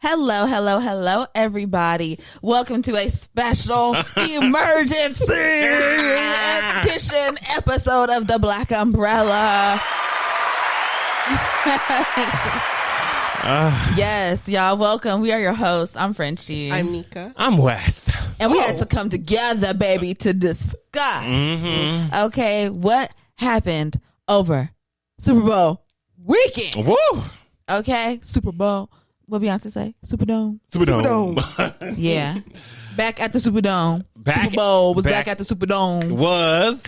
Hello, everybody. Welcome to a special emergency edition episode of The Black Umbrella. Yes, y'all, welcome. We are your hosts. I'm Frenchie. I'm Nika. I'm Wes. And we had to come together, baby, to discuss, okay, what happened over Super Bowl weekend. Woo! Okay, Super Bowl. What Beyonce say? Superdome. Superdome. Yeah. Back at the Superdome. Super Bowl was back at the Superdome. Was.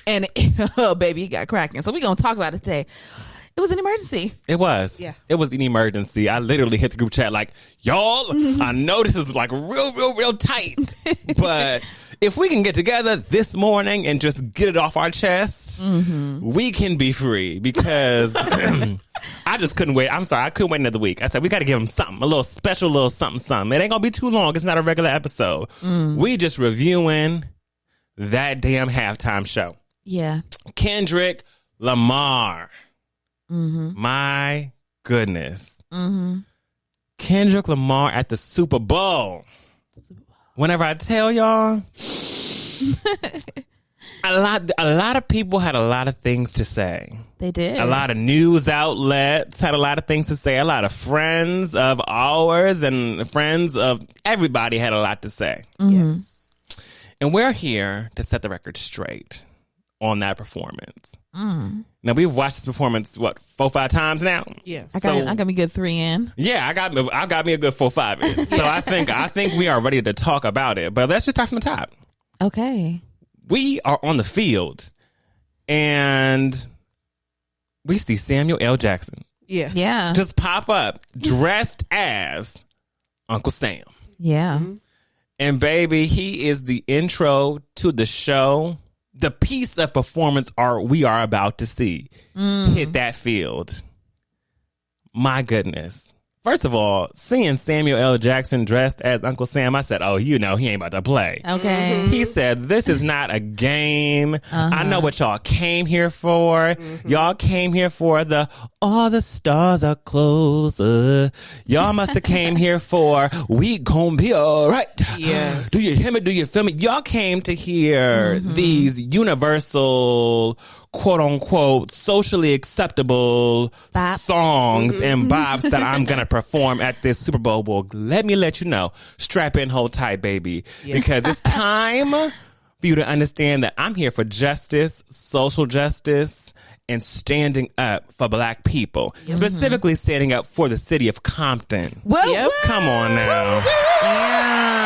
And, oh, baby, it got cracking. So we're going to talk about it today. It was an emergency. It was. Yeah. It was an emergency. I literally hit the group chat like, y'all, I know this is like real tight. But if we can get together this morning and just get it off our chests, we can be free. Because I just couldn't wait. I'm sorry. I couldn't wait another week. I said, we got to give them something. A little special, little something. It ain't going to be too long. It's not a regular episode. We just reviewing that damn halftime show. Yeah. Kendrick Lamar. My goodness. Kendrick Lamar at the Super Bowl. Whenever I tell y'all, a lot of people had a lot of things to say. They did. A lot of news outlets had a lot of things to say. A lot of friends of ours and friends of everybody had a lot to say. Yes. And we're here to set the record straight on that performance. Now, we've watched this performance, 4-5 times now? Yes. I got me good 3 in. Yeah, I got me a good 4-5 in. So I think we are ready to talk about it. But let's just start from the top. Okay. We are on the field, and we see Samuel L. Jackson Yeah. Yeah. just pop up, dressed as Uncle Sam. Yeah. And baby, he is the intro to the show. The piece of performance we are about to see hit that field. My goodness. First of all, seeing Samuel L. Jackson dressed as Uncle Sam, I said, oh, he ain't about to play. Okay. He said, this is not a game. I know what y'all came here for. Y'all came here for all the stars are closer. Y'all must have came here for, we gon' be all right. Yes. Do you hear me? Do you feel me? Y'all came to hear these universal, quote unquote, socially acceptable songs and bops that I'm going to perform at this Super Bowl. Well, let me let you know, strap in, hold tight, baby, because it's time for you to understand that I'm here for justice, social justice, and standing up for black people, specifically standing up for the city of Compton. Well, Come on now.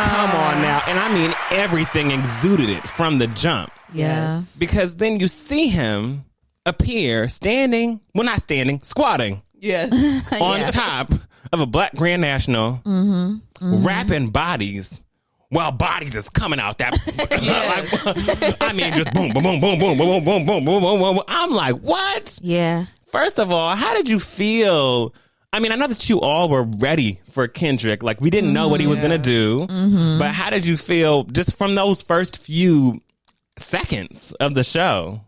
Come on now. And I mean, everything exuded it from the jump. Yes. Because then you see him appear squatting Yes. on top of a black Grand National, rapping bodies while bodies is coming out that. I mean, just boom, boom, boom, boom, boom, boom, boom, boom, boom, boom, boom. I'm like, what? Yeah. First of all, how did you feel? I mean, I know that you all were ready for Kendrick. Like, we didn't know what he was going to do. But how did you feel just from those first few seconds of the show?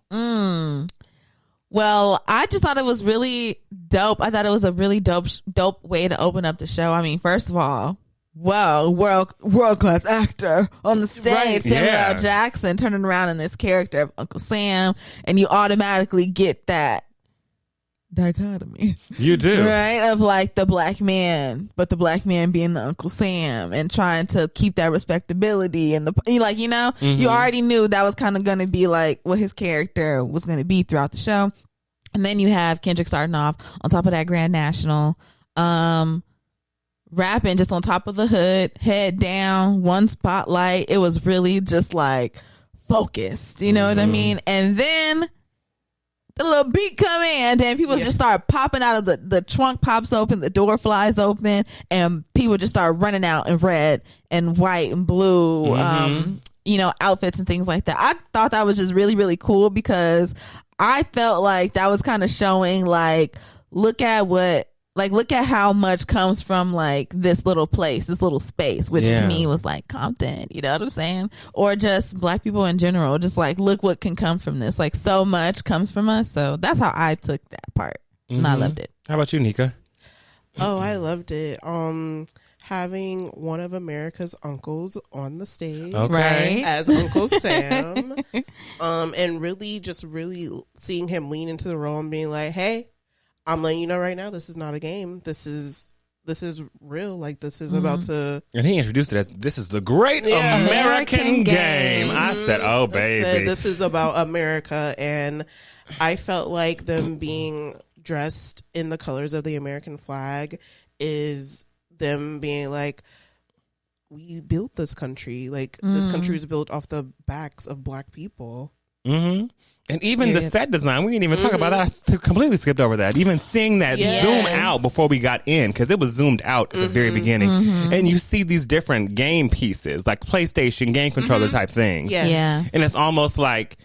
Well, I just thought it was really dope. I thought it was a really dope way to open up the show. I mean, first of all, wow, world-class actor on the stage, Right. Samuel Yeah. L. Jackson turning around in this character of Uncle Sam, and you automatically get that dichotomy, You do. right? Of like the black man, but the black man being the Uncle Sam and trying to keep that respectability and you already knew that was kind of going to be like what his character was going to be throughout the show. And then you have Kendrick starting off on top of that Grand National, rapping just on top of the hood, head down, one spotlight. It was really just like focused, you know what I mean? And then the little beat come in, then people just start popping out of the trunk pops open, the door flies open, and people just start running out in red and white and blue, outfits and things like that. I thought that was just really, really cool because I felt like that was kind of showing like, look at how much comes from like this little place, this little space, which to me was like Compton, you know what I'm saying? Or just black people in general, just like, look what can come from this. Like so much comes from us. So that's how I took that part. And I loved it. How about you, Nika? Oh, I loved it. having one of America's uncles on the stage, Right. as Uncle Sam, and really seeing him lean into the role and being like, "Hey, I'm letting you know right now, this is not a game. This is real. Like, this is about to." And he introduced it as, this is the great American game. I said, oh, baby. This is about America. And I felt like them being dressed in the colors of the American flag is them being like, we built this country. Like, this country was built off the backs of Black people. Mm-hmm. And even the set design, we didn't even talk about that. I completely skipped over that. Even seeing that zoom out before we got in, because it was zoomed out at the very beginning. And you see these different game pieces, like PlayStation game controller type things. Yeah. And it's almost like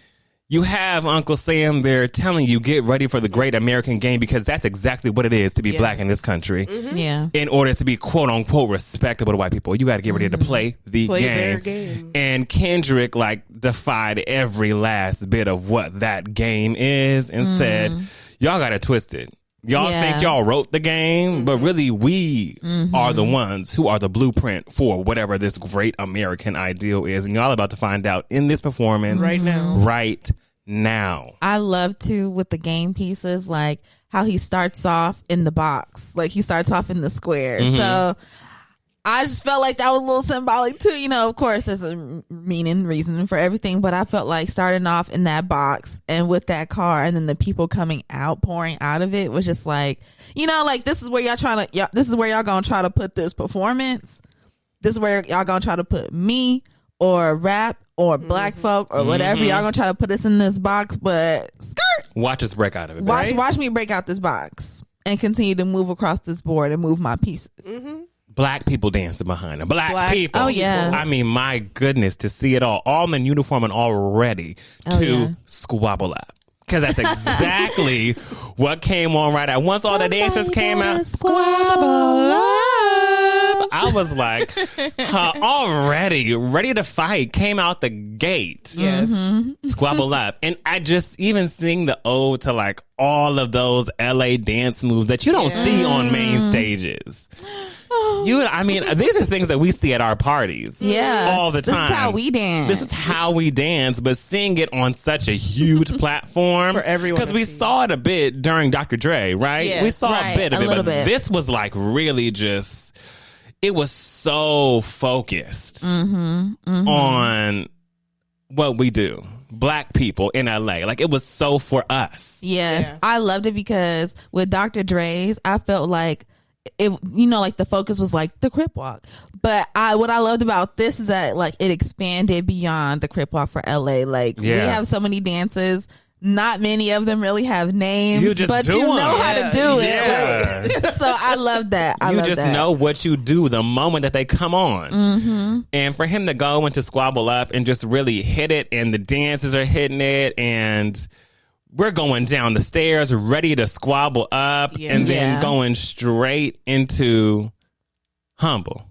you have Uncle Sam there telling you, get ready for the great American game, because that's exactly what it is to be Black in this country. Yeah. In order to be quote unquote respectable to white people, you got to get ready to play Their game. And Kendrick defied every last bit of what that game is and said, y'all got it twisted. Y'all think y'all wrote the game, but really we are the ones who are the blueprint for whatever this great American ideal is. And y'all about to find out in this performance Right now. I love too with the game pieces, like how he starts off in the box, like he starts off in the square. So I just felt like that was a little symbolic too. You know, of course, there's a reason for everything, but I felt like starting off in that box and with that car, and then the people pouring out of it was just like, you know, like this is where this is where y'all gonna try to put this performance. This is where y'all gonna try to put me or rap or Black folk or whatever. Y'all gonna try to put us in this box, but skirt. Watch us break out of it. Watch me break out this box and continue to move across this board and move my pieces. Black people dancing behind them. Black people. Oh, yeah. I mean, my goodness, to see it all in uniform and all ready to squabble up. Because that's exactly what came on right out. Once all the dancers came out, squabble up. I was like, already ready to fight. Came out the gate. Yes. Squabble up. And I just even sing the ode to like all of those LA dance moves that you don't see on main stages. These are things that we see at our parties. Yeah. All the time. This is how we dance. But seeing it on such a huge platform. For everyone. Because we saw it a bit during Dr. Dre, right? Yes, we saw a bit of it. But bit. this was like really just, it was so focused on what we do. Black people in LA. Like, it was so for us. Yes. Yeah. I loved it because with Dr. Dre's, I felt like it, you know, like the focus was like the Crip Walk. But what I loved about this is that like it expanded beyond the Crip Walk for LA. Like we have so many dances. Not many of them really have names, but you know how to do it. Yeah. Like, so I love that. You just know what you do the moment that they come on. And for him to go into Squabble Up and just really hit it, and the dancers are hitting it, and we're going down the stairs ready to squabble up, and then going straight into Humble.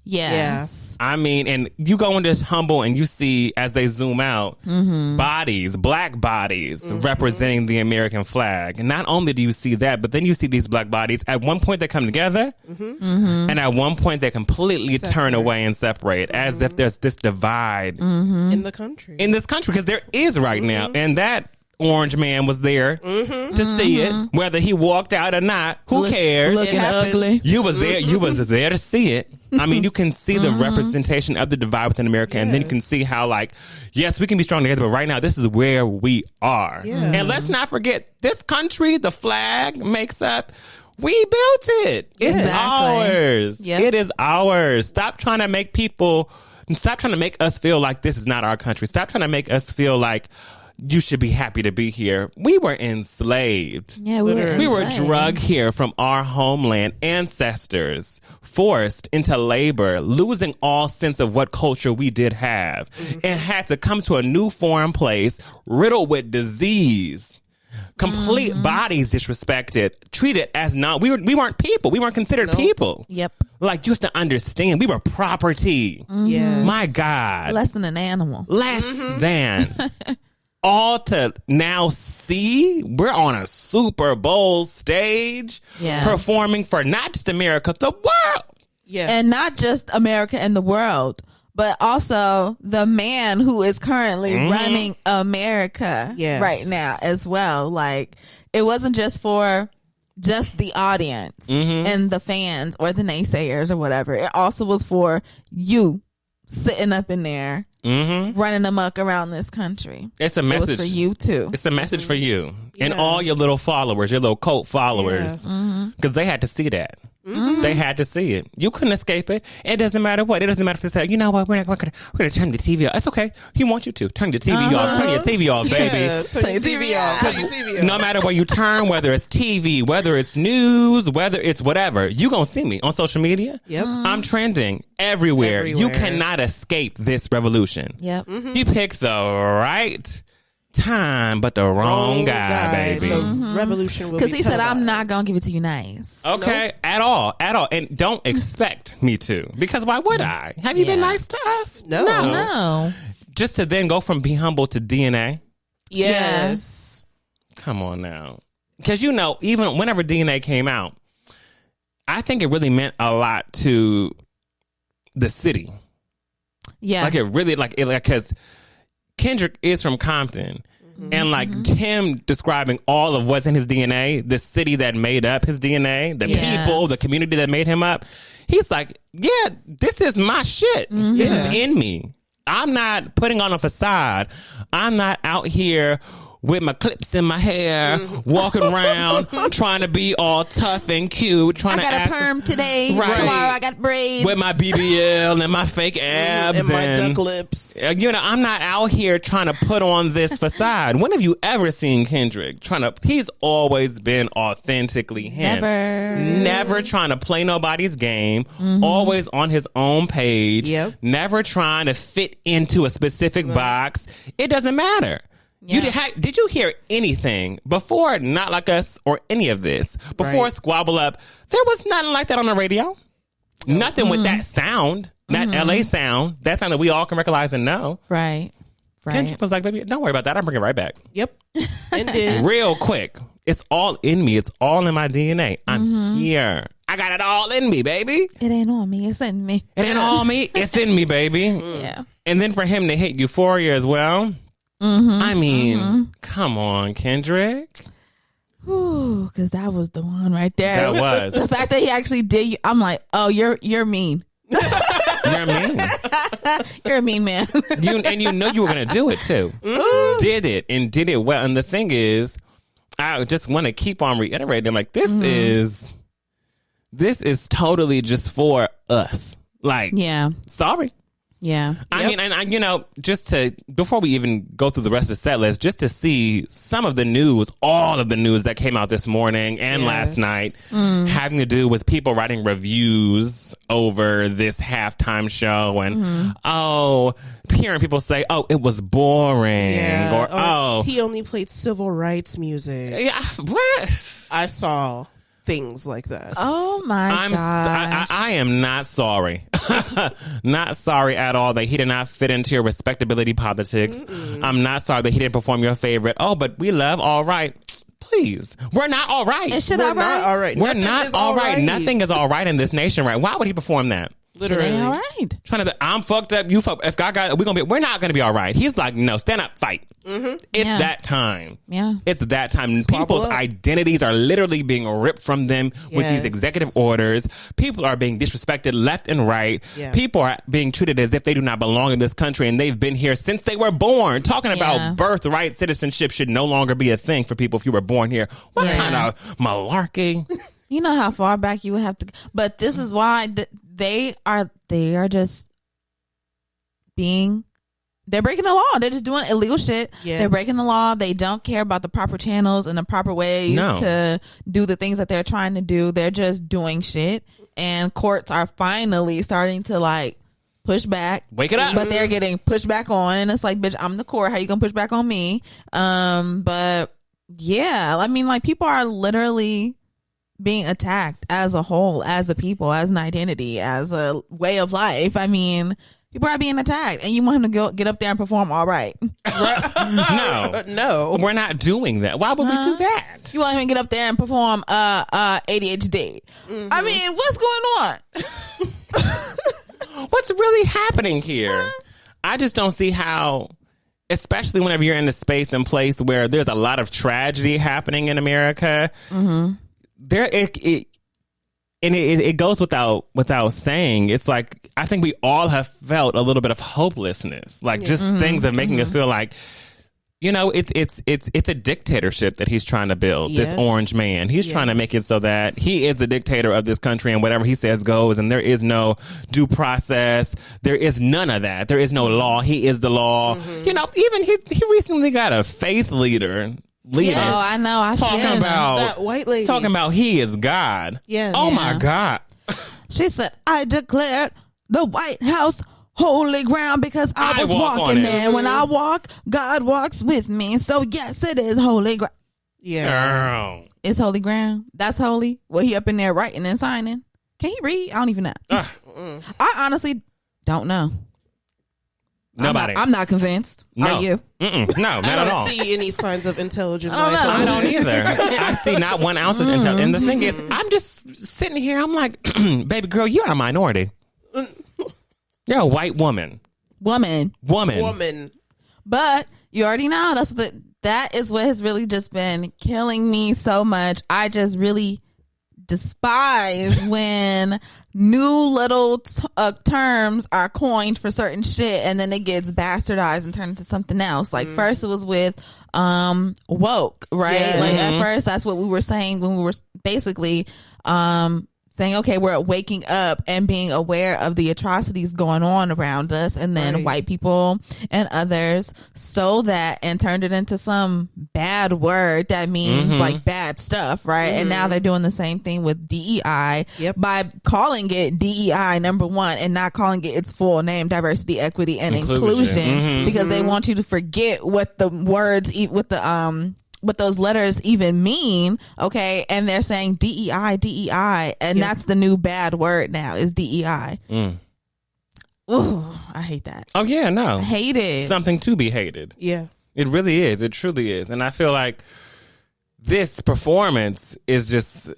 Yes. I mean, and you go into Humble and you see, as they zoom out, bodies, black bodies representing the American flag. And not only do you see that, but then you see these black bodies. At one point they come together, and at one point they completely turn away and separate, as if there's this divide in the country. In this country, because there is right now. And that orange man was there to see it, whether he walked out or not. Who cares? Looking ugly. You was there. You was there to see it. I mean, you can see the representation of the divide within America, and then you can see how, like, yes, we can be strong together, but right now this is where we are. And let's not forget, this country, the flag makes up. We built it. It's ours. Yep. It is ours. Stop trying to make us feel like this is not our country. Stop trying to make us feel like you should be happy to be here. We were enslaved. Yeah, we were drugged here from our homeland, ancestors forced into labor, losing all sense of what culture we did have, and had to come to a new foreign place riddled with disease. Complete bodies disrespected, treated as we weren't people. We weren't considered people. Yep. Like, you have to understand, we were property. Yes. My God. Less than an animal. Less than. All to now see we're on a Super Bowl stage performing for not just America, the world. Yeah. And not just America and the world, but also the man who is currently running America right now as well. Like, it wasn't just for just the audience and the fans or the naysayers or whatever. It also was for you sitting up in there running amok around this country. It's a message. It was for you too. It's a message for you and all your little followers, your little cult followers, because they had to see that. They had to see it. You couldn't escape it. It doesn't matter what. It doesn't matter if they say, you know what, we're gonna turn the TV off. It's okay. He wants you to turn the TV off. Turn your TV off, baby. Yeah, turn your TV off. Turn your TV off. No matter where you turn, whether it's TV, whether it's news, whether it's whatever, you gonna see me on social media. Yep. I'm trending everywhere. You cannot escape this revolution. Yep. You pick the right time, but the wrong guy, baby. The revolution will be Because he said, I'm televised. not going to give it to you nice. Okay, at all. And don't expect me to, because why would I? Have you been nice to us? No. Just to then go from be humble to DNA? Yes. Come on now. Because, you know, even whenever DNA came out, I think it really meant a lot to the city. Yeah. Like, it really, because Kendrick is from Compton. And like him describing all of what's in his DNA, the city that made up his DNA, the people, the community that made him up. He's like, yeah, this is my shit. This is in me. I'm not putting on a facade. I'm not out here with my clips in my hair, walking around, trying to be all tough and cute. I got a perm today. Right. Tomorrow I got braids. With my BBL and my fake abs. And my duck lips. You know, I'm not out here trying to put on this facade. When have you ever seen Kendrick he's always been authentically him. Never trying to play nobody's game. Always on his own page. Yep. Never trying to fit into a specific box. It doesn't matter. Yeah. Did you hear anything before Not Like Us or any of this? Before Squabble Up, there was nothing like that on the radio. Nothing with that sound, that LA sound, that sound that we all can recognize and know. Right. Kendrick was like, baby, don't worry about that. I'm bringing it right back. Yep. And did. Real quick. It's all in me. It's all in my DNA. I'm here. I got it all in me, baby. It ain't on me. It's in me. It ain't all me. It's in me, baby. Yeah. And then for him to hit Euphoria as well. I mean, come on, Kendrick. Ooh, because that was the one right there. That was. The fact that he actually did. I'm like, oh, you're mean. You're mean. You're a mean man. You know you were going to do it too. Did it well. And the thing is, I just want to keep on reiterating, like, this is totally just for us. Like, sorry. Yeah. I mean, and you know, just to, before we even go through the rest of the set list, just to see some of the news, all of the news that came out this morning and last night, having to do with people writing reviews over this halftime show and, hearing people say, oh, it was boring. Or he only played civil rights music. Yeah, what? I saw things like that. Oh my gosh. I am not sorry. Not sorry at all that he did not fit into your respectability politics. I'm not sorry that he didn't perform your favorite. Oh, but we love All Right. Please. We're not all right. Is shit We're all right? not all right. We're Nothing not is all right. right. Nothing is all right in this nation, right? Why would he perform that? Literally. Shit ain't all right. Trying to, I'm fucked up. You fucked. If God, we're not gonna be all right. He's like, no, stand up, fight. It's that time. Yeah. It's that time. Squabble People's up. identities are literally being ripped from them with these executive orders. People are being disrespected left and right. Yeah. People are being treated as if they do not belong in this country, and they've been here since they were born. Talking about birthright citizenship should no longer be a thing for people if you were born here. What kind of malarkey? You know how far back you would have to, but this is why they are just they're breaking the law. They're just doing illegal shit. Yes. They're breaking the law. They don't care about the proper channels and the proper ways to do the things that they're trying to do. They're just doing shit. And courts are finally starting to like push back. Wake it up. But they're getting pushed back on. And it's like, bitch, I'm the court. How you gonna push back on me? But yeah, I mean, like, people are literally being attacked as a whole, as a people, as an identity, as a way of life. I mean, people are being attacked, and you want him to get up there and perform all right. No, we're not doing that. Why would we do that? You want him to get up there and perform ADHD. I mean, what's going on? What's really happening here? I just don't see how, especially whenever you're in a space and place where there's a lot of tragedy happening in America. It goes without saying. It's like, I think we all have felt a little bit of hopelessness, like just things of making us feel like, it's a dictatorship that he's trying to build. This orange man, he's trying to make it so that he is the dictator of this country, and whatever he says goes, and there is no due process. There is none of that. There is no law. He is the law. Even he recently got a faith leader. Yes. Oh, I know. Talking about that white lady. Talking about he is God. Yes. Oh my God. She said, I declared the White House holy ground because I was walking there. When I walk, God walks with me. So yes, it is holy ground. Yeah. It's holy ground. That's holy. Well, he up in there writing and signing. Can he read? I don't even know. I honestly don't know. Nobody. I'm not convinced. No. Are you? No, not at all. I don't see any signs of intelligent life. I don't either. I see not 1 ounce of intelligence. And the thing is, I'm just sitting here. I'm like, baby girl, you're a minority. You're a white woman. Woman. But you already know that is what has really just been killing me so much. I just really despise when new little terms are coined for certain shit and then it gets bastardized and turned into something else. Like first it was with woke, right? Yes. Like at first that's what we were saying when we were basically saying, okay, we're waking up and being aware of the atrocities going on around us. And then white people and others stole that and turned it into some bad word that means like bad stuff, right? And now they're doing the same thing with DEI by calling it DEI number 1 and not calling it its full name, diversity, equity, and inclusion, because they want you to forget what the words, what those letters even mean, okay? And they're saying DEI, and that's the new bad word now is DEI. Ooh, I hate that. Oh yeah, no, I hate it. Something to be hated. Yeah, it really is. It truly is. And I feel like this performance is just,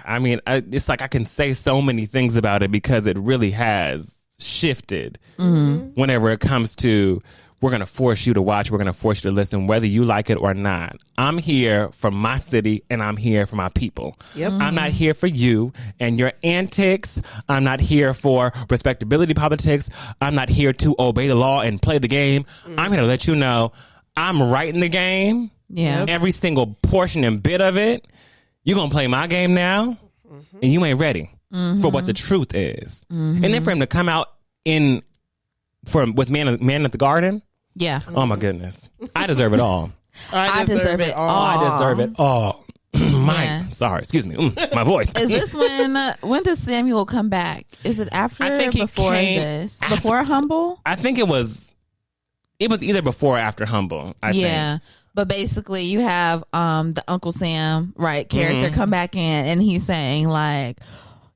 I mean, it's like I can say so many things about it because it really has shifted whenever it comes to, we're going to force you to watch. We're going to force you to listen, whether you like it or not. I'm here for my city and I'm here for my people. I'm not here for you and your antics. I'm not here for respectability politics. I'm not here to obey the law and play the game. I'm here to let you know I'm right in the game. Every single portion and bit of it. You're going to play my game now and you ain't ready for what the truth is. And then for him to come out with Man at the Garden. Yeah. Oh my goodness. I deserve it all. I deserve it all. I deserve it all. Sorry, excuse me. My voice. Is this when does Samuel come back? Is it after or before this? Before Humble? I think it was either before or after Humble. I think. But basically you have the Uncle Sam, right, character come back in and he's saying like,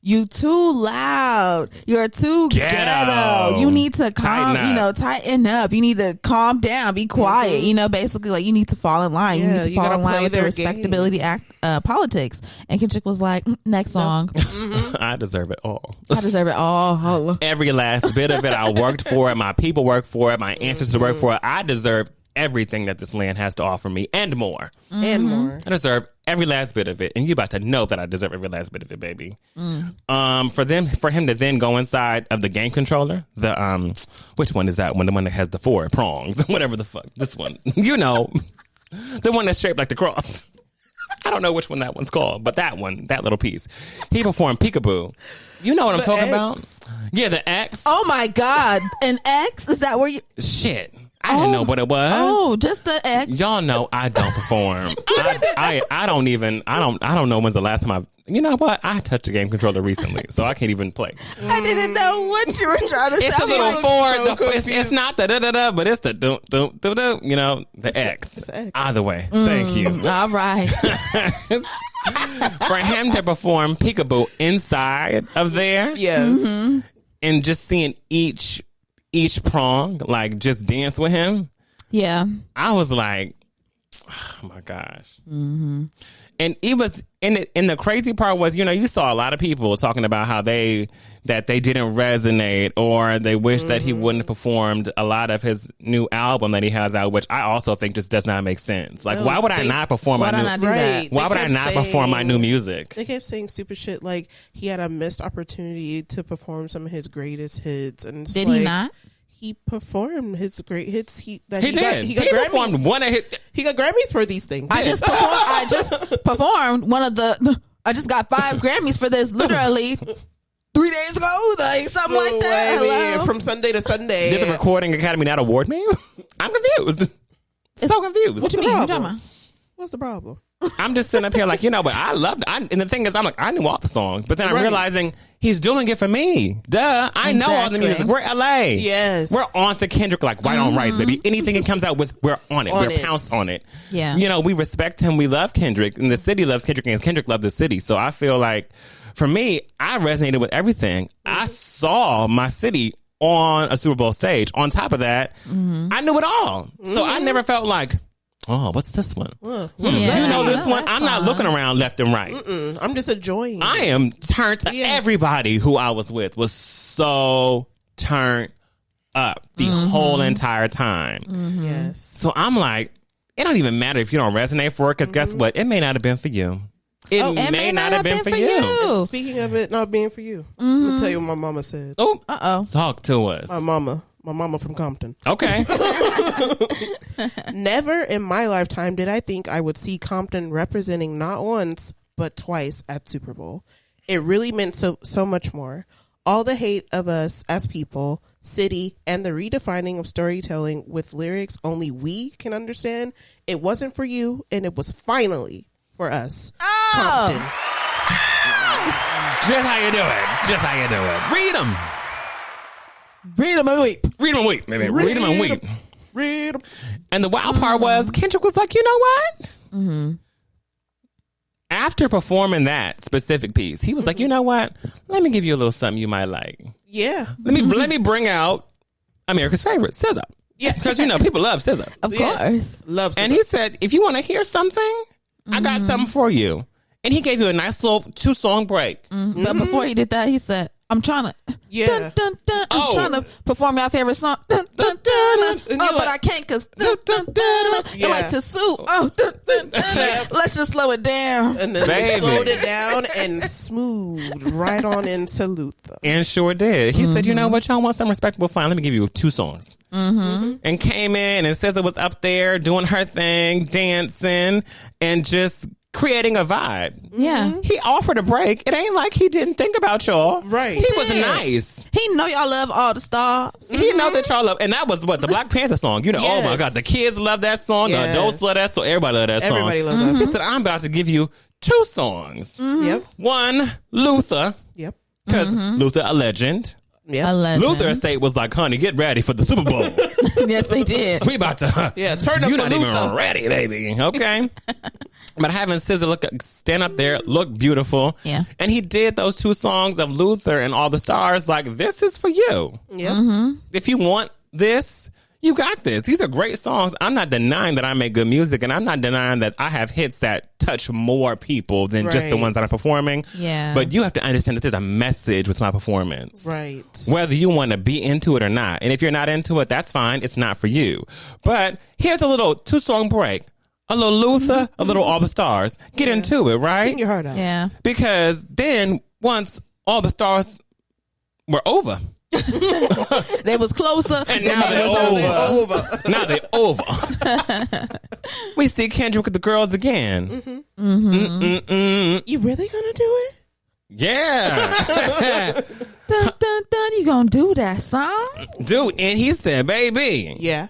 you too loud. You're too ghetto. You need to tighten up. You need to calm down. Be quiet. Basically like you need to fall in line. You need to fall in line with the respectability politics. And Kendrick was like, next song. I deserve it all. I deserve it all. Every last bit of it. I worked for it. My people worked for it. My ancestors worked for it. I deserve everything that this land has to offer me and more. And more. I deserve every last bit of it. And you about to know that I deserve every last bit of it, baby. For him to then go inside of the game controller, the which one is that one? The one that has the 4 prongs, whatever the fuck. This one. The one that's shaped like the cross. I don't know which one that one's called, but that one, that little piece. He performed Peekaboo. You know what I'm talking about? Yeah, the X. Oh my God. An X? Is that where you... Shit. I didn't know what it was. Oh, just the X. Y'all know I don't perform. I don't know when's the last time you know what? I touched a game controller recently, so I can't even play. I didn't know what you were trying to say. It's a little forward. It's not the da-da-da, but it's the do-do-do-do, the X. It's X. Either way. Thank you. All right. For him to perform Peekaboo inside of there. Yes. And just seeing each prong, like just dance with him. Yeah. I was like, oh my gosh. And it was And the crazy part was, you saw a lot of people talking about how they didn't resonate, or they wish that he wouldn't have performed a lot of his new album that he has out, which I also think just does not make sense. Like, why would I not perform my new? Why would I not perform my new music? They kept saying stupid shit like he had a missed opportunity to perform some of his greatest hits, and did he not? He performed his great hits. He did. He performed one of his. He got Grammys for these things. I just performed one of the. I just got 5 Grammys for this. Literally 3 days ago, like something like that. From Sunday to Sunday. Did the Recording Academy not award me? I'm confused. So confused. What you mean? What you talking about? What's the problem? I'm just sitting up here like, but I loved it. And the thing is, I'm like, I knew all the songs, but then I'm realizing he's doing it for me. Duh. I know all the music. We're LA. Yes. We're on to Kendrick like white on rice, baby. Anything he comes out with, we're on it. We're pounced on it. Yeah. We respect him. We love Kendrick. And the city loves Kendrick, and Kendrick loved the city. So I feel like, for me, I resonated with everything. I saw my city on a Super Bowl stage. On top of that, I knew it all. So I never felt like, oh, what's this one? This one? I'm not looking around left and right. I'm just enjoying it. I am turned to everybody who I was with was so turned up the whole entire time. Yes. So I'm like, it don't even matter if you don't resonate for it, because guess what? It may not have been for you. It may not have been for you. And speaking of it not being for you, I'm going to tell you what my mama said. Oh, talk to us. My mama from Compton. Okay. Never in my lifetime did I think I would see Compton representing not once, but twice at Super Bowl. It really meant so much more. All the hate of us as people, city, and the redefining of storytelling with lyrics only we can understand. It wasn't for you, and it was finally for us. Compton. Just how you do it. Just how you do it. Read them. Read them and weep. Read them and weep, baby. Read them and weep. Read them. And the wild part was, Kendrick was like, you know what? After performing that specific piece, he was like, you know what? Let me give you a little something you might like. Yeah. Let me bring out America's favorite, SZA. Yeah. Because, people love SZA. Of course. Love SZA. And he said, if you want to hear something, I got something for you. And he gave you a nice little 2-song break. But before he did that, he said, I'm trying to. Dun, dun, dun, I'm trying to perform your favorite song. Dun, dun, dun, dun. But I can't because you like to sue. Let's just slow it down. And then they slowed it down and smoothed right on into Luther. And sure did. He said, you know what, y'all want some respectable fun? Let me give you 2 songs. And came in and SZA was up there doing her thing, dancing, and just creating a vibe. Yeah. He offered a break. It ain't like he didn't think about y'all. Right. He was nice. He know y'all love all the stars. He know that y'all love, and that was what the Black Panther song. Oh my God, the kids love that song. The adults love that song. Everybody love that song. Everybody love that song. He said, I'm about to give you 2 songs. Yep. One, Luther. Yep. Because Luther, a legend. Yeah. Luther Estate was like, honey, get ready for the Super Bowl. Yes, they did. We about to. Turn up. You're not Luther. even ready, baby. Okay. But having SZA stand up there, look beautiful. Yeah. And he did those 2 songs of Luther and All the Stars. Like, this is for you. Yep. If you want this, you got this. These are great songs. I'm not denying that I make good music, and I'm not denying that I have hits that touch more people than just the ones that I'm performing. Yeah. But you have to understand that there's a message with my performance. Right. Whether you want to be into it or not. And if you're not into it, that's fine. It's not for you. But here's a little 2-song break. A little Luther, a little All the Stars. Get into it, right? Sing your heart out. Yeah. Because then once All the Stars were over, they was closer. and now they're over. Now they're over. We see Kendrick with the girls again. You really gonna do it? Yeah. Dun, dun, dun. You gonna do that song? Dude, and he said, baby. Yeah.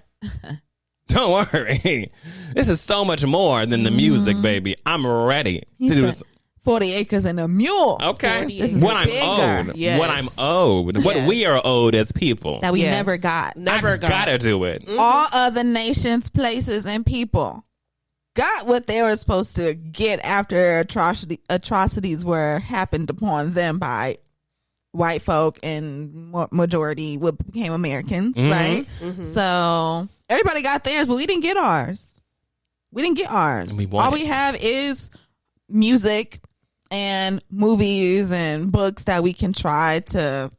Don't worry. This is so much more than the music, baby. I'm ready to do this. 40 acres and a mule. Okay. This is What I'm bigger. owed. Yes. What I'm owed. What we are owed as people. That we Yes. never got. Never got. Gotta do it. All other nations, places, and people got what they were supposed to get after atrocities were happened upon them by white folk and majority what became Americans, right? So everybody got theirs, but we didn't get ours. We didn't get ours. We want All it. we have is music and movies and books that we can try to,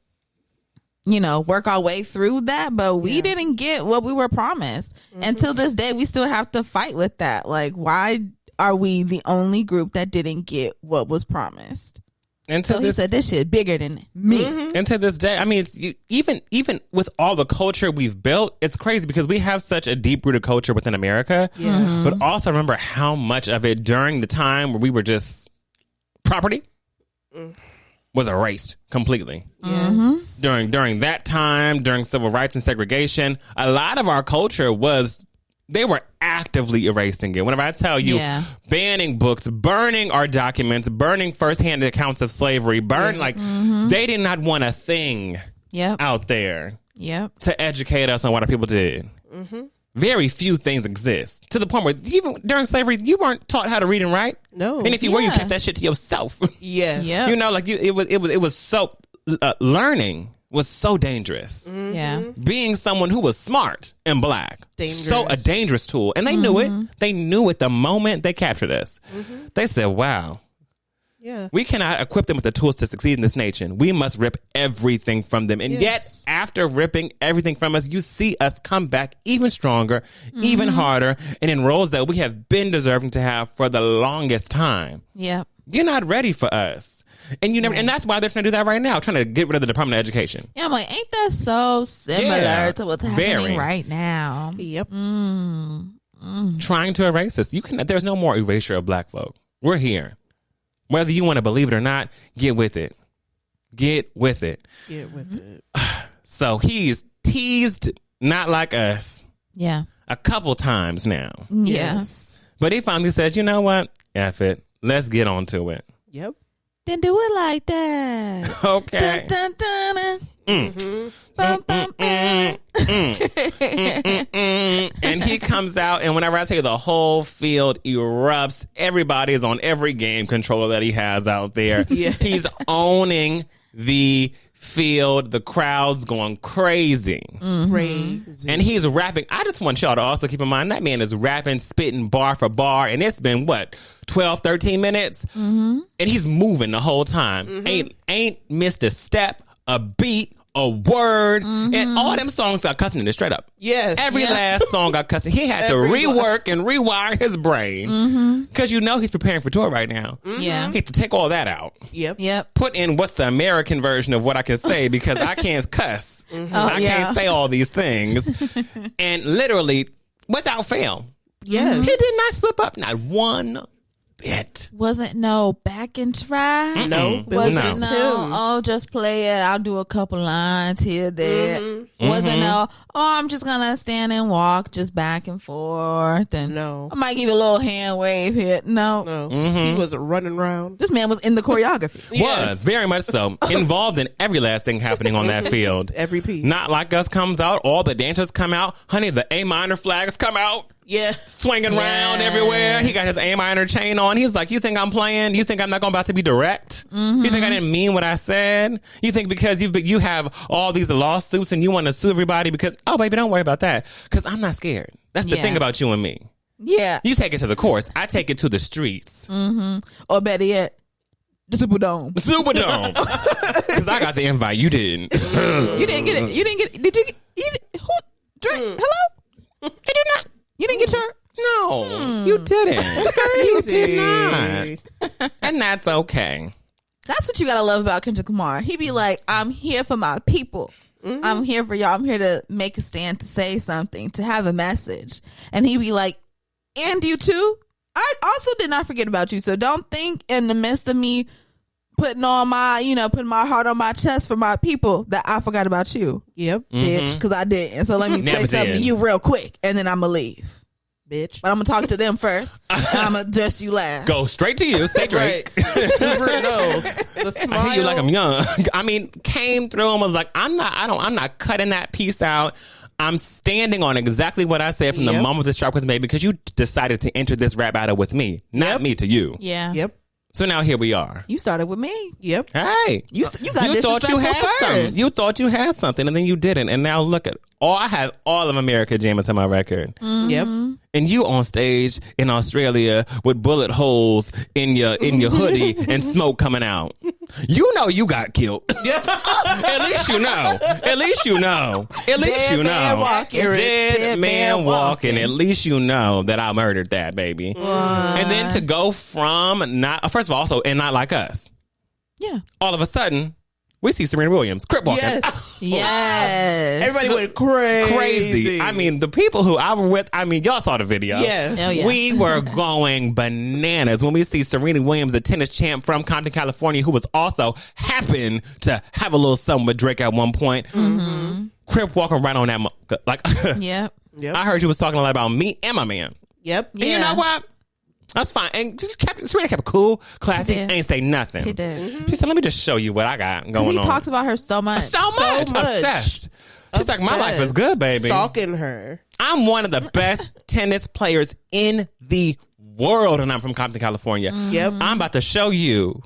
work our way through that, but we didn't get what we were promised. Until this day, we still have to fight with that. Like, why are we the only group that didn't get what was promised? So he said, this shit bigger than me. And to this day, I mean, even with all the culture we've built, it's crazy because we have such a deep-rooted culture within America. Yes. But also remember how much of it during the time where we were just property was erased completely. Yes. During that time, during civil rights and segregation, a lot of our culture they were actively erasing it. Whenever I tell you, banning books, burning our documents, burning firsthand accounts of slavery, they did not want a thing out there to educate us on what our people did. Very few things exist. To the point where even during slavery, you weren't taught how to read and write. No. And if you were, you kept that shit to yourself. Yes. Yep. It was so learning was so dangerous. Yeah. Being someone who was smart and black. Dangerous. So a dangerous tool. And they knew it. They knew it the moment they captured us. They said, wow. Yeah. We cannot equip them with the tools to succeed in this nation. We must rip everything from them. And yet, after ripping everything from us, you see us come back even stronger, even harder, and in roles that we have been deserving to have for the longest time. Yeah. You're not ready for us. And you never, and that's why they're trying to do that right now, trying to get rid of the Department of Education. Yeah, I'm like, ain't that so similar to what's happening right now? Yep. Trying to erase us. There's no more erasure of black folk. We're here. Whether you want to believe it or not, get with it. Get with it. Get with it. So he's teased not like us. Yeah. A couple times now. Yes. But he finally says, you know what? F it. Let's get on to it. Yep. Then do it like that. Okay. Dun, dun, dun, dun. And he comes out, and whenever I tell you the whole field erupts, everybody is on every game controller that he has out there. Yes. He's owning the field. The crowd's going crazy. Crazy. And he's rapping. I just want y'all to also keep in mind that man is rapping, spitting bar for bar, and it's been 12, 13 minutes? And he's moving the whole time. Ain't missed a step, a beat, a word. And all them songs got cussing in it straight up. Yes. Every last song got cussing. He had to rework and rewire his brain. Because he's preparing for tour right now. Yeah. He had to take all that out. Yep. Put in what's the American version of what I can say because I can't cuss. I can't say all these things. And literally, without fail. Yes. He did not slip up. Not one bit. Wasn't no back and try. No. Wasn't him. just play it. I'll do a couple lines here, there. Wasn't I'm just gonna stand and walk just back and forth. And No. I might give you a little hand wave here. No. He was running around. This man was in the choreography. Was very much so involved in every last thing happening on that field. Every piece. Not Like Us comes out. All the dancers come out. Honey, the A minor flags come out. Yeah. Swinging around everywhere. He got his A minor chain on. He's like, you think I'm playing? You think I'm not going about to be direct? You think I didn't mean what I said? You think because you have all these lawsuits and you want to sue everybody because, oh, baby, don't worry about that. Because I'm not scared. That's the thing about you and me. Yeah. You take it to the courts. I take it to the streets. Or better yet, the Superdome. Superdome. Because I got the invite. You didn't. You didn't get it. You didn't get it. Did you get who? Drake? Hello? Did you not? You didn't get your... No, you didn't. You did not. And that's okay. That's what you gotta love about Kendrick Lamar. He be like, I'm here for my people. I'm here for y'all. I'm here to make a stand, to say something, to have a message. And he be like, and you too? I also did not forget about you. So don't think in the midst of me putting my heart on my chest for my people that I forgot about you. Yep. Bitch, because I didn't. So let me say something to you real quick, and then I'm going to leave. Bitch. But I'm going to talk to them first, and I'm going to address you last. Go straight to you. Say Drake. Super nose. The smile. I hear you like I'm young. I mean, came through and was like, I'm not cutting that piece out. I'm standing on exactly what I said from the moment this track was made because you decided to enter this rap battle with me, not me to you. Yeah. Yep. So now here we are. You started with me. Yep. Hey, you got thought you had first. something. You thought you had something, and then you didn't. And now look at I have all of America jamming to my record. Yep. And you on stage in Australia with bullet holes in your hoodie and smoke coming out. You know you got killed. At least you know. At least you know. At least you know. Dead man walking. At least you know that I murdered that baby. And then to go from not, first of all, also, and not like us. Yeah. All of a sudden, we see Serena Williams crip walking. Yes. Everybody went crazy. I mean, the people who I were with, I mean, y'all saw the video. Yes. Oh, yeah. We were going bananas when we see Serena Williams, a tennis champ from Compton, California, who was also happened to have a little something with Drake at one point. Crip walking right on that. Like, Yep. I heard you was talking a lot about me and my man. Yep. And you know what? That's fine. And Serena kept it cool, classy, ain't say nothing. She did. She said, let me just show you what I got going on. He talks about her so much. So much. Obsessed. She's like, my life is good, baby. Stalking her. I'm one of the best tennis players in the world, and I'm from Compton, California. Yep. I'm about to show you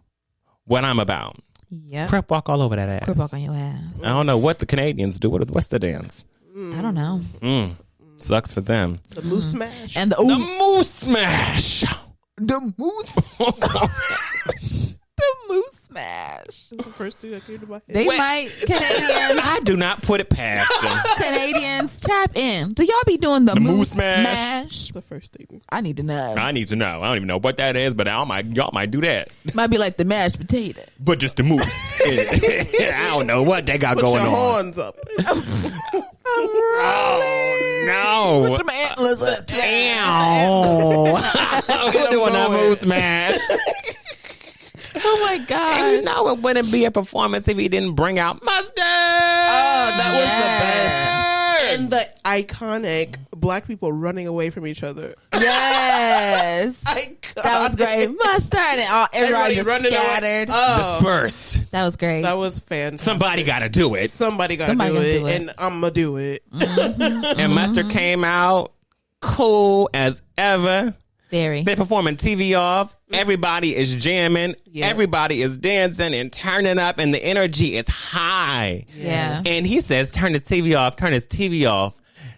what I'm about. Yep. Crip walk all over that ass. Crip walk on your ass. I don't know what the Canadians do. What's the dance? I don't know. Sucks for them. The moose smash. And the moose smash. The moose. The moose smash. That's the first thing that came to my head. They might, Canadians. I do not put it past them. Canadians, tap in. Do y'all be doing the moose smash? That's the first thing. I need to know. I need to know. I don't even know what that is, but y'all might do that. Might be like the mashed potato. But just the moose. I don't know what they got Put going your on. horns up. Oh no! Put them antlers up. Damn! We're doing that moose smash. Oh my god! And you know it wouldn't be a performance if he didn't bring out mustard. Oh, that was the best. And the iconic black people running away from each other. Yes, Iconic. that was great. Mustard and everybody just running scattered. Dispersed. That was great. That was fantastic. Somebody got to do it. Somebody got to do it, and I'm gonna do it. And Mustard came out cool as ever. Very. They performing TV off. Everybody is jamming. Yeah. Everybody is dancing and turning up, and the energy is high. Yeah. And he says, turn his TV off, turn his TV off.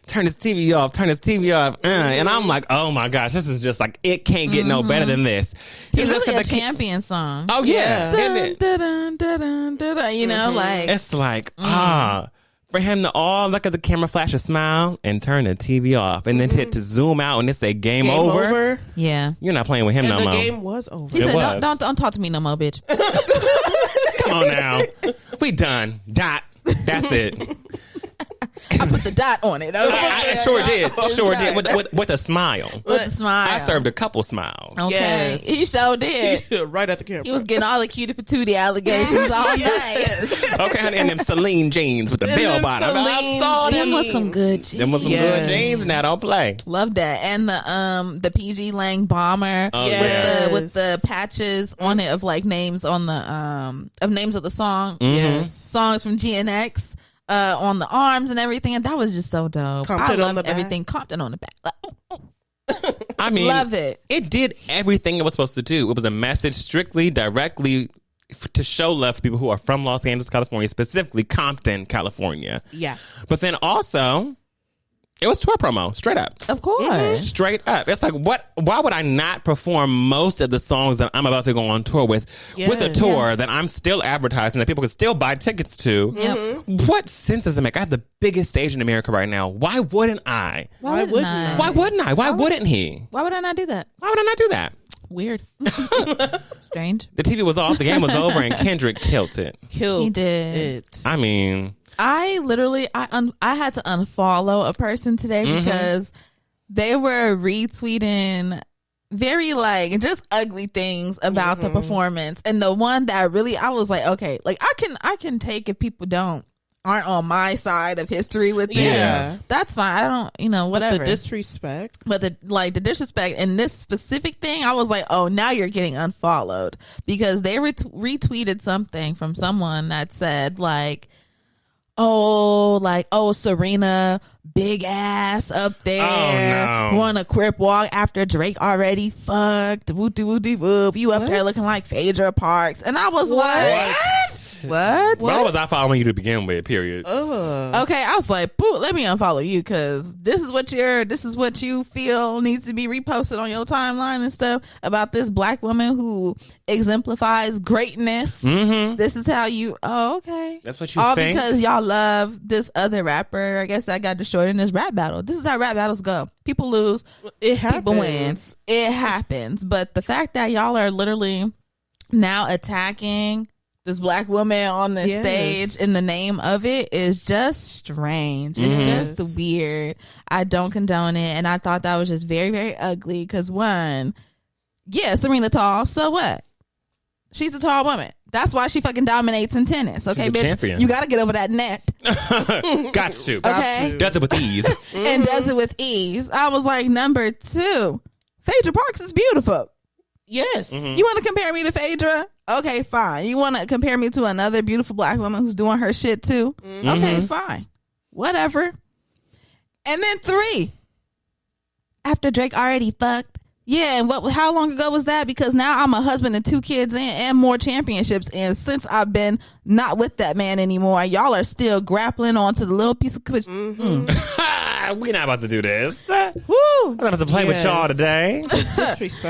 Turn his TV off, turn his TV off. And I'm like, oh my gosh, this is just like, it can't get no better than this. He It's looks really at a the champion song. Oh yeah. Dun, dun, dun, dun, dun, dun, you know, like. It's like, for him to all look at the camera, flash a smile, and turn the TV off. And then to zoom out and it say game over. Yeah. You're not playing with him And no the more. game was over. He It said, was. don't talk to me no more, bitch. Come on now. We done. Dot. That's it. I put the dot on it. I sure did. Sure did. With a smile. With a smile. I served a couple smiles. Okay. Yes. He sure did. Right at the camera. He was getting all the cutie patootie allegations all night. Okay, honey, and them Celine jeans with the bell bottom. I saw Them them. was some good jeans. Them was some good jeans. Now don't play. Love that. And the PG Lang bomber Oh, Yes. with the patches on it of like names on the of names of the song. Yes. Songs from GNX on the arms and everything. And that was just so dope. Compton I on love the back. everything. Compton on the back. I mean, Love it. It did everything it was supposed to do. It was a message strictly, directly to show love to people who are from Los Angeles, California, specifically Compton, California. Yeah. But then also, it was tour promo, straight up. Of course. Straight up. It's like, why would I not perform most of the songs that I'm about to go on tour with a tour that I'm still advertising that people can still buy tickets to? Yep. What sense does it make? I have the biggest stage in America right now. Why wouldn't I? Why wouldn't I? Why wouldn't I? Why wouldn't he? Why would I not do that? Why would I not do that? Weird. Strange. The TV was off, the game was over, and Kendrick killed it. He did. it. I mean, I literally I had to unfollow a person today because they were retweeting very like just ugly things about the performance, and the one that really I was like, okay, like I can take if people aren't on my side of history with them. Yeah. That's fine. I don't, whatever. The disrespect. But the disrespect and this specific thing, I was like, oh, now you're getting unfollowed because they retweeted something from someone that said like, oh, Serena, big ass up there, want a crip walk after Drake already fucked, whoop-de-whoop-de-whoop. You up there looking like Phaedra Parks. And I was like, What? Why was I following you to begin with? Period. Okay, I was like, "Boo, let me unfollow you because this is what you feel needs to be reposted on your timeline and stuff about this black woman who exemplifies greatness. This is how you. Oh, okay, that's what you all think? because y'all love this other rapper. I guess that got destroyed in this rap battle. This is how rap battles go. People lose, people win. It happens. But the fact that y'all are literally now attacking this black woman on the stage in the name of it is just strange. It's just weird. I don't condone it. And I thought that was just very, very ugly because Serena tall. So what? She's a tall woman. That's why she fucking dominates in tennis. Okay, bitch. Champion. You got to get over that net. Got to. Okay. Does it with ease. And does it with ease. I was like, number 2, Phaedra Parks is beautiful. Yes. You want to compare me to Phaedra? Okay, fine. You want to compare me to another beautiful black woman who's doing her shit too? Okay, fine. Whatever. And then 3, after Drake already fucked. Yeah, and how long ago was that? Because now I'm a husband and 2 kids and more championships. And since I've been not with that man anymore, y'all are still grappling onto the little piece of We're not about to do this. Woo! I'm about to play with y'all today.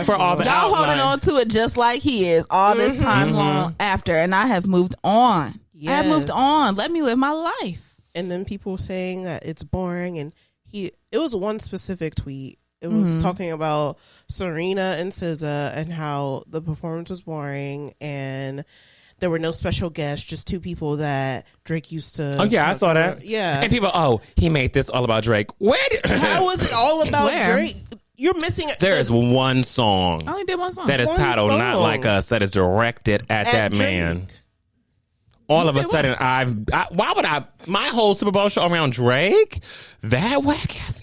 For all the y'all holding on to it just like he is all this time long after, and I have moved on. I have moved on. Let me live my life. And then people saying that it's boring, and it was one specific tweet. It was talking about Serena and SZA and how the performance was boring and there were no special guests, just 2 people that Drake used to. Oh, yeah, I saw that. Yeah. And people, he made this all about Drake. How was it all about Drake? You're missing it. There is one song. I only did one song. That is titled Not Like Us, that is directed at that Drake. Man. All of a sudden, why would my whole Super Bowl show around Drake? That whack ass.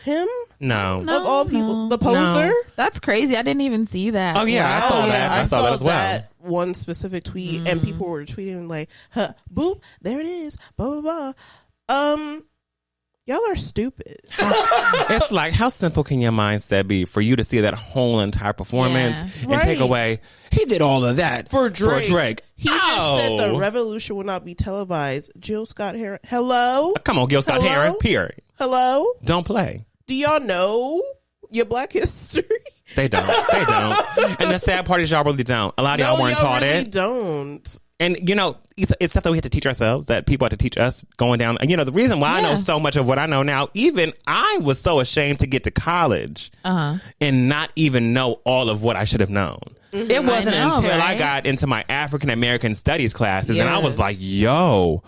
Him? No. Of all people. The poser? No. That's crazy. I didn't even see that. Oh, yeah. I saw that. I saw that as well. That one specific tweet, and people were tweeting like, boop, there it is, blah, blah, blah. Y'all are stupid. It's like, how simple can your mindset be for you to see that whole entire performance and take away, he did all of that for Drake. He just said the revolution will not be televised. Jill Scott Heron. Hello? Come on, Gil Scott Heron. Period. Hello? Don't play. Do y'all know your Black history? They don't. And the sad part is y'all really don't. A lot of y'all weren't taught really it. Don't. And, it's stuff that we have to teach ourselves, that people have to teach us going down. And, the reason why I know so much of what I know now, even I was so ashamed to get to college and not even know all of what I should have known. It wasn't until I got into my African American studies classes and I was like, yo,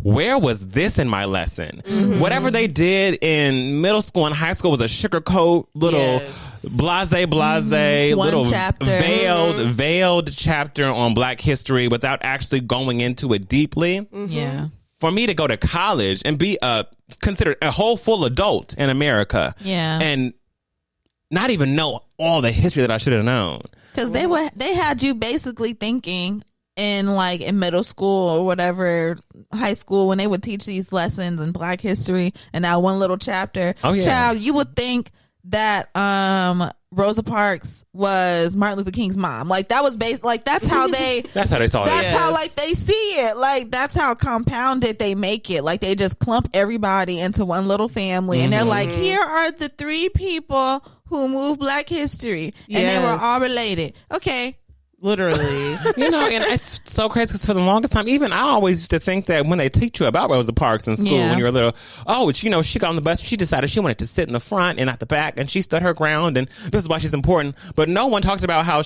where was this in my lesson? Whatever they did in middle school and high school was a sugarcoat little blase little chapter. veiled chapter on Black history without actually going into it deeply. Yeah. For me to go to college and be considered a whole full adult in America and not even know all the history that I should have known. Because they had you basically thinking in middle school or whatever, high school, when they would teach these lessons in Black history and that one little chapter. Oh, yeah. Child, you would think that Rosa Parks was Martin Luther King's mom. That was that's how they that's how they saw it. That's how they see it. That's how compounded they make it. They just clump everybody into one little family and they're like, here are the 3 people who moved Black history and they were all related. Okay. Literally. And it's so crazy because for the longest time, even I always used to think that when they teach you about Rosa Parks in school when you're a little, she got on the bus, she decided she wanted to sit in the front and not the back, and she stood her ground, and this is why she's important. But no one talks about how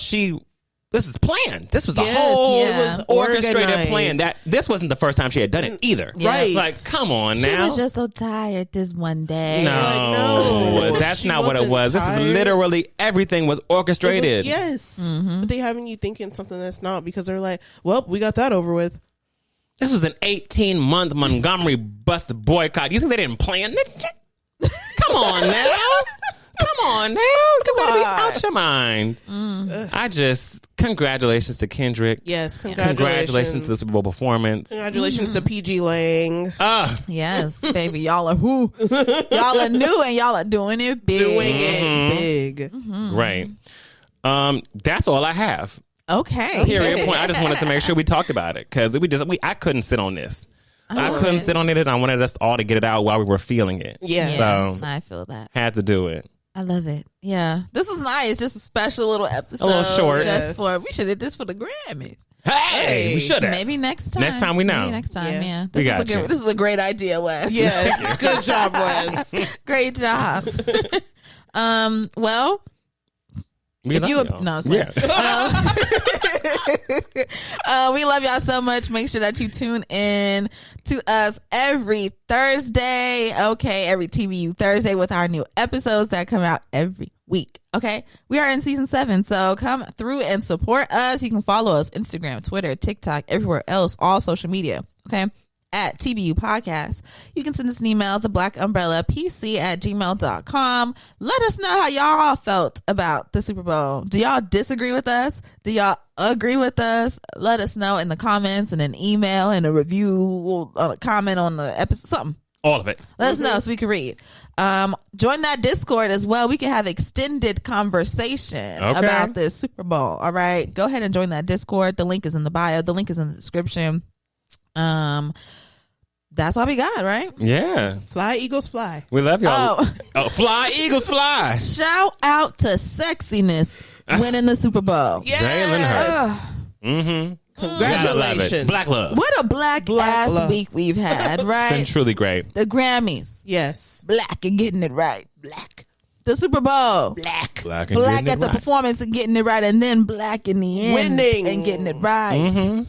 this was planned. This was a whole orchestrated plan. That this wasn't the first time she had done it either. Right. Come on now. She was just so tired this one day. No, that's not what it was. Tired. This is literally everything was orchestrated. But they having you thinking something that's not, because they're like, well, we got that over with. This was an 18-month Montgomery bus boycott. You think they didn't plan this? Come on now. Come on now. You gotta be out your mind. Congratulations to Kendrick. Yes, congratulations to the Super Bowl performance. Congratulations to PG Lang. Yes, baby. Y'all are who? Y'all are new and y'all are doing it big. Doing it big. Right. That's all I have. Okay. Period. Point. I just wanted to make sure we talked about it because I couldn't sit on this. I couldn't sit on it, and I wanted us all to get it out while we were feeling it. Yeah. So I feel that. had to do it. I love it. Yeah. This is nice. Just a special little episode. A little short. Just for, we should have this for the Grammys. Hey, we should have. Maybe next time. Next time we know. Maybe next time, yeah. We got you. This is a great idea, Wes. Yes. Good job, Wes. Great job. Well, We if love you y'all. no, it's fine. Yeah. We love y'all so much. Make sure that you tune in to us every Thursday. Okay, every TVU Thursday with our new episodes that come out every week. Okay, we are in season 7, so come through and support us. You can follow us Instagram, Twitter, TikTok, everywhere else, all social media. Okay, at TBU Podcast. You can send us an email, theblackUmbrellaPC@gmail.com. Let us know how y'all felt about the Super Bowl. Do y'all disagree with us? Do y'all agree with us? Let us know in the comments, and an email, and a review, a comment on the episode, something. All of it. Let us know so we can read. Join that Discord as well. We can have extended conversation about this Super Bowl. All right. Go ahead and join that Discord. The link is in the bio. The link is in the description. That's all we got, right? Yeah. Fly, Eagles, fly. We love y'all. Oh, fly, Eagles, fly. Shout out to Sexiness winning the Super Bowl. Yes. Jalen Hurts. Mm-hmm. Congratulations. Black love. What a black ass love. week we've had, right? It's been truly great. The Grammys. Yes. Black and getting it right. Black. The Super Bowl. Black. Black, and Black getting at it the right. performance and getting it right, and then black in the end. Winning. And getting it right. Mm-hmm.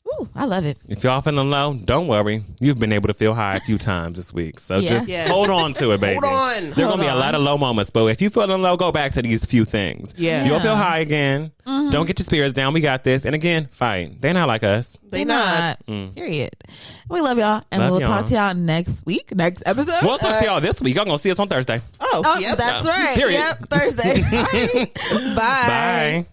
Ooh, I love it. If y'all feeling low, don't worry. You've been able to feel high a few times this week. So just Yes. hold on to it, baby. Hold on. There are going to be a lot of low moments, but if you feeling low, go back to these few things. Yeah. You'll feel high again. Mm-hmm. Don't get your spirits down. We got this. And again, fight. They're not like us. They not. Period. We love y'all, and Love we'll y'all. talk to y'all next week, next episode. We'll talk to y'all this week. Y'all going to see us on Thursday. Oh, Oh, yep. that's right. Period. Yep, Thursday. Bye. Bye.